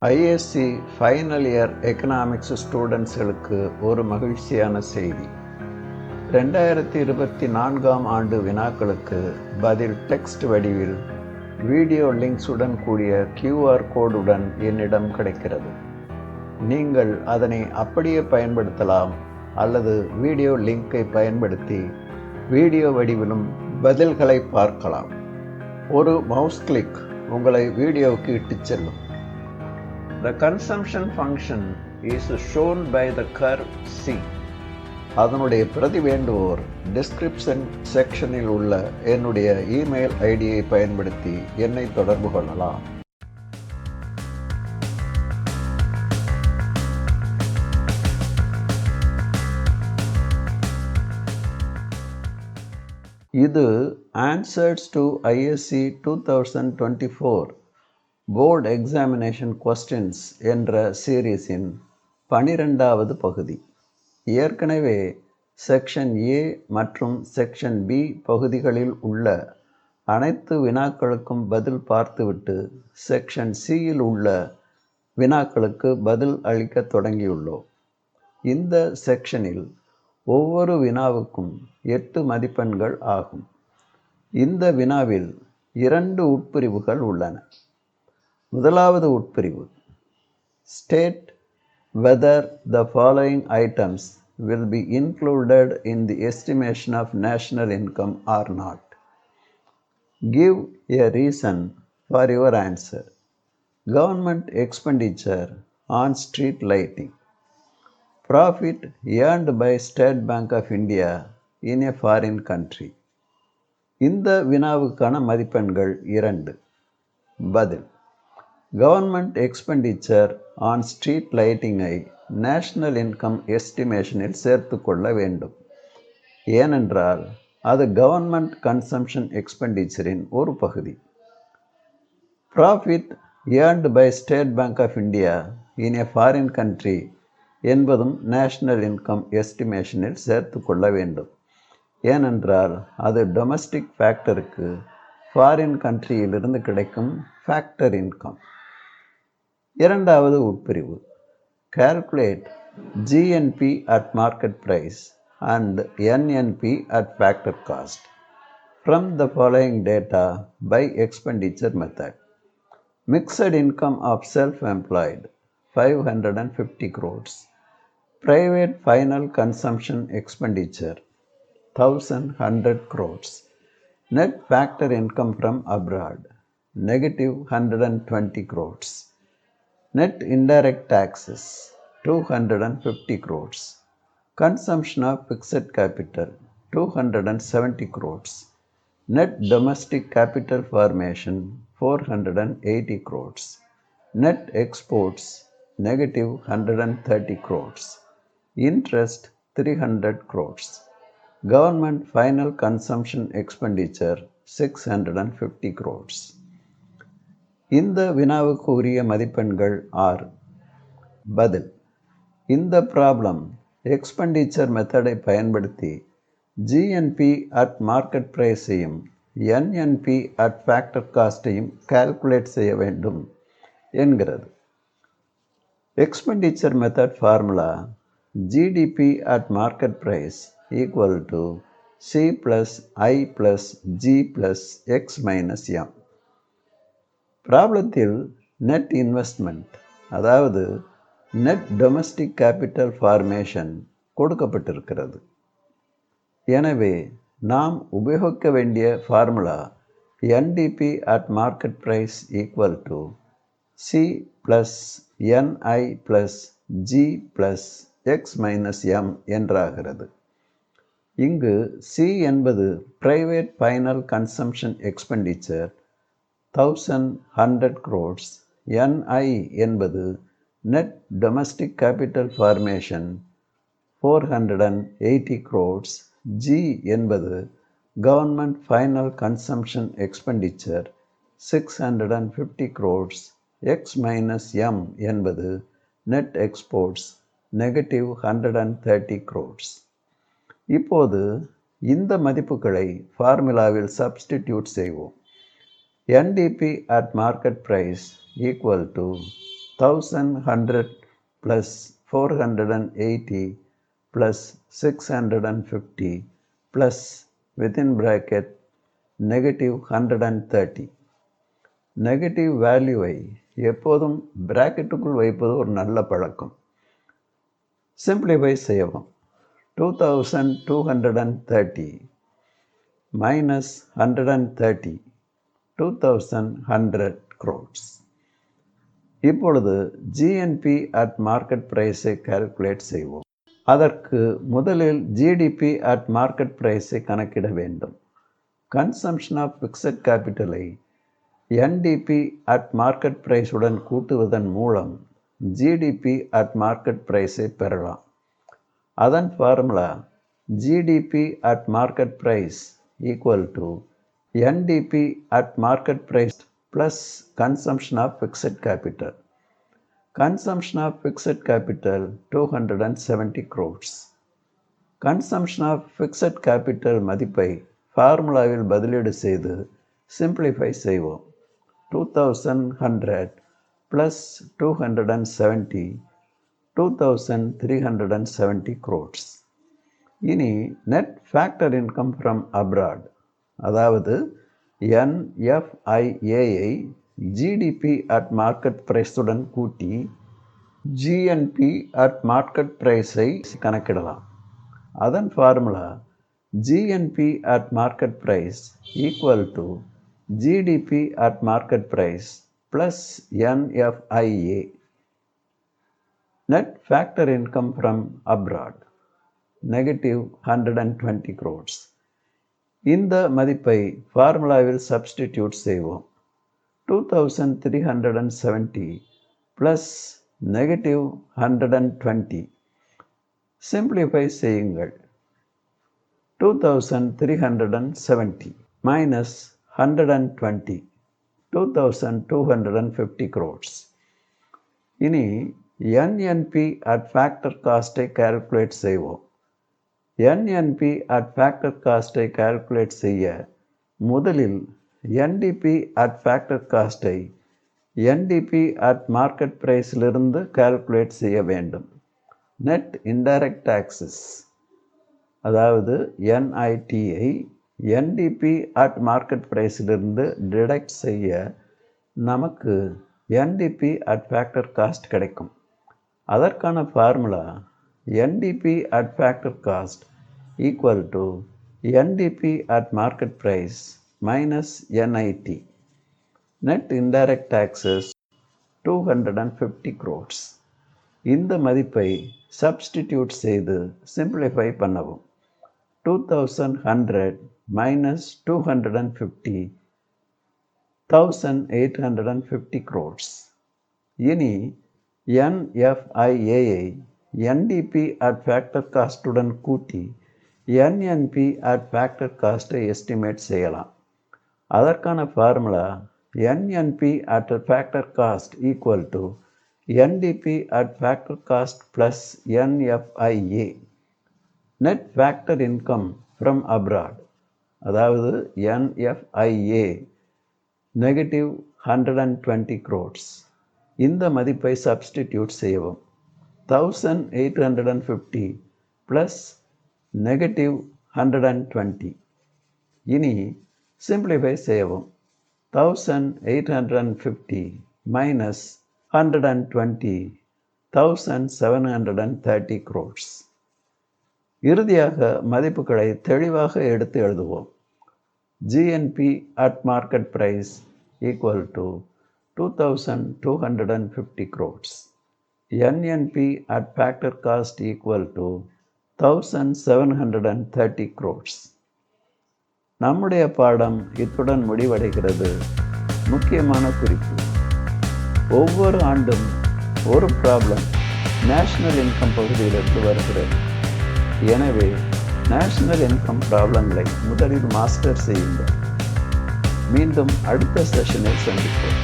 ISC final year economics ஸ்டூடெண்ட்ஸ்களுக்கு ஒரு மகிழ்ச்சியான செய்தி. 2024ஆம் ஆண்டு வினாக்களுக்கு பதில் டெக்ஸ்ட் வடிவில் வீடியோ லிங்க்ஸுடன் கூடிய QR கோடுடன் என்னிடம் கிடைக்கிறது. நீங்கள் அதனை அப்படியே பயன்படுத்தலாம் அல்லது வீடியோ லிங்கை பயன்படுத்தி வீடியோ வடிவிலும் பதில்களை பார்க்கலாம். ஒரு மவுஸ் கிளிக் உங்களை வீடியோவுக்கு இட்டுச் செல்லும். The consumption function is shown by the curve C. அதனுடைய பிரதி வேண்டுவோர் டிஸ்கிரிப்ஷன் செக்ஷனில் உள்ள என்னுடைய இமெயில் ஐடியை பயன்படுத்தி என்னை தொடர்பு கொள்ளலாம். இது Answers to ISC 2024 board examination questions என்ற சீரீஸின் 12வது பகுதி. ஏற்கனவே செக்ஷன் A மற்றும் செக்ஷன் B பகுதிகளில் உள்ள அனைத்து வினாக்களுக்கும் பதில் பார்த்துவிட்டு செக்ஷன் Cயில் உள்ள வினாக்களுக்கு பதில் அளிக்க தொடங்கியுள்ளோம். இந்த செக்ஷனில் ஒவ்வொரு வினாவுக்கும் 8 மதிப்பெண்கள் ஆகும். இந்த வினாவில் 2 உட்பிரிவுகள் உள்ளன. முதலாவது உட்பிரிவு, state whether the following items will be included in the estimation of national income or not. Give a reason for your answer. Government expenditure on street lighting. Profit earned by State Bank of India in a foreign country. இந்த வினாவுக்கான மதிப்பெண்கள் 2. பதில், government expenditure on street லைட்டிங்கை national income எஸ்டிமேஷனில் சேர்த்து கொள்ள வேண்டும். ஏனென்றால் அது கவர்மெண்ட் கன்சம்ஷன் எக்ஸ்பெண்டிச்சரின் ஒரு பகுதி. Profit earned by State Bank of India in a foreign country என்பதும் நேஷனல் இன்கம் எஸ்டிமேஷனில் சேர்த்து கொள்ள வேண்டும். ஏனென்றால் அது டொமஸ்டிக் ஃபேக்டருக்கு ஃபாரின் கண்ட்ரியிலிருந்து கிடைக்கும் ஃபேக்டர் இன்கம். இரண்டாவது உட்பிரிவு, calculate GNP at market price and NNP at factor cost from the following data by expenditure method. Mixed income of self-employed 550 crores. Private final consumption expenditure 1100 crores. Net factor income from abroad negative 120 crores. Net indirect taxes 250 crores. Consumption of fixed capital 270 crores. Net domestic capital formation 480 crores. Net exports negative 130 crores. Interest 300 crores. Government final consumption expenditure 650 crores. இந்த வினாவுக்கு உரிய மதிப்பெண்கள் 6. பதில், இந்த problem expenditure மெத்தடை பயன்படுத்தி GNP at market ப்ரைஸையும் NNP at factor காஸ்ட்டையும் கால்குலேட் செய்ய வேண்டும் என்கிறது. Expenditure method formula GDP at market price equal to C + I + G + X - M. ப்ராப்ளத்தில் நெட் இன்வெஸ்ட்மெண்ட், அதாவது நெட் டொமஸ்டிக் கேபிட்டல் ஃபார்மேஷன் கொடுக்கப்பட்டிருக்கிறது. எனவே நாம் உபயோகிக்க வேண்டிய formula NDP at market price equal to C + NI + G + X - M என்றாகிறது. இங்கு C என்பது private final consumption expenditure 1100 crores, NI என்பது net domestic capital formation 480 crores, G என்பது government final consumption expenditure 650 crores, X - M என்பது net exports negative 130 crores. இப்போது இந்த மதிப்புகளை ஃபார்முலாவில் சப்ஸ்டிடியூட் செய்வோம். NDP at market price equal to 1100 plus 480 plus 650 plus within bracket negative 130. Negative வேல்யூவை எப்போதும் பிராக்கெட்டுக்குள் வைப்பது ஒரு நல்ல பழக்கம். சிம்பிளிஃபை செய்யவும். 2230 minus 130, 2100 crores. இப்பொழுது GNP at market price-ஐ calculate செய்வோம். அதற்கு முதலில் GDP at market price-ஐ கணக்கிட வேண்டும். Consumption of fixed capital-ஐ NDP at market price-உடன் கூட்டுவதன் மூலம் GDP at market price-ஐ பெறலாம். அதன் formula GDP at market price equal to NDP at market price plus consumption of fixed capital. Consumption of fixed capital 270 crores. Consumption of fixed capital மதிப்பை ஃபார்முலாவில் பதிலீடு செய்து simplify செய்வோம். 2100 plus 270 2370 crores. இனி net factor income from abroad, அதாவது NFIA-ஐ GDP at market ப்ரைஸுடன் கூட்டி ஜிஎன்பி அட் மார்க்கெட் ப்ரைஸை கணக்கிடலாம். அதன் formula GNP at market price equal to GDP at market price plus NFIA. Net factor income from abroad negative 120 crores. இந்த மதிப்பை ஃபார்முலாவில் சப்ஸ்டிடியூட் செய்வோம். 2370 plus negative 120. சிம்பிளிஃபை செய்யுங்கள். 2370 minus 120 2250 crores. இனி NNP at factor cost-ஐ calculate செய்வோம். NNP at factor cost-ஐ calculate செய்ய முதலில் NDP at factor cost-ஐ NDP at market price-லிருந்து calculate செய்ய வேண்டும். Net indirect taxes, அதாவது NIT-ஐ NDP at market price-லிருந்து டிடக்ட் செய்ய நமக்கு NDP at factor cost கிடைக்கும். அதற்கான formula NDP at factor cost equal to NDP at market price minus NIT. Net indirect taxes 250 crores. இந்த மதிப்பை substitute செய்து சிம்பிளிஃபை பண்ணவும். 2100 minus 250 1850 crores. இனி NFIA-ஐ NDP at factor cost-உடன் கூட்டி NNP at factor cost-ஐ எஸ்டிமேட் செய்யலாம். அதற்கான formula NNP at factor cost equal to NDP at factor cost plus NFIA. Net factor income from abroad, அதாவது NFIA negative 120 crores. இந்த மதிப்பை substitute செய்யவும். 1850 plus negative 120. இனி simplify செய்யவும். 1850 minus 120 1730 crores. இறுதியாக மதிப்புகளை தெளிவாக எடுத்து எழுதுவோம். GNP at market price equal to 2250 crores. NNP at factor cost equal to 1730 crores. நம்முடைய பாடம் இத்துடன் முடிவடைகிறது. முக்கியமான குறிப்பு: ஒவ்வொரு ஆண்டும் ஒரு ப்ராப்ளம் நேஷனல் இன்கம் பகுதியிலிருந்து வருகிறது. எனவே நேஷனல் இன்கம் ப்ராப்ளங்களை முதலில் மாஸ்டர் செய்யுங்கள். மீண்டும் அடுத்த செஷனில் சந்திப்போம்.